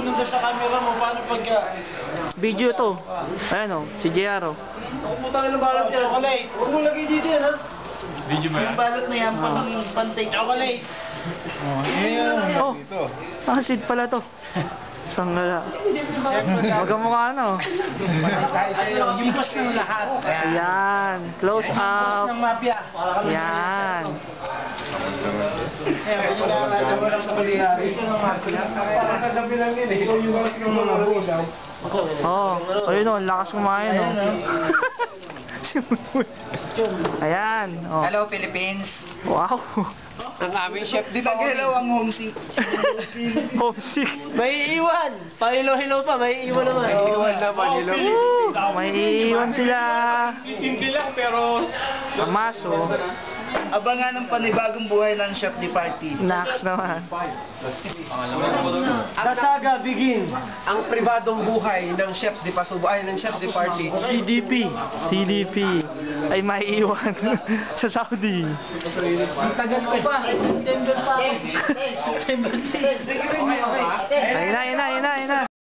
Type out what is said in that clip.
nandun sa camera mo, paano pag... Video to. Ayan o, si JR o. Putang ina balot yan, chocolate. Huwag mo lagay dito yan, ha? Video mo yan? Yung balot na yan, pantay chocolate. Oh, acid pala to. Sanggala. Magkamukha na o. Tayo sa'yo, yung boss ng lahat. Ayan, close up. ng mafia. Ayan. Pinag-aalala mo lang sa malihari. Parang kagabi lang yun eh. Ikaw yung boss ng mga budaw. Oh, ayun o, lakas kumain o. Ayan. Oh. Hello, Philippines. Wow. Ang aming chef din Hello, ang homesick. Homesick. May iwan. Pa-hello-hello pa, may iwan naman. Iwan naman, hello. May iwan sila. Simple lang pero... Pamaso. Abangan ang panibagong buhay ng Chef Di Party. Nax naman. Ang saga begin. Ang pribadong buhay ng Chef Di Pasubo ay ng Chef Di Party. CDP. CDP. Ay maiiwan sa Saudi. Ang tagal ko pa. September pa. September 10.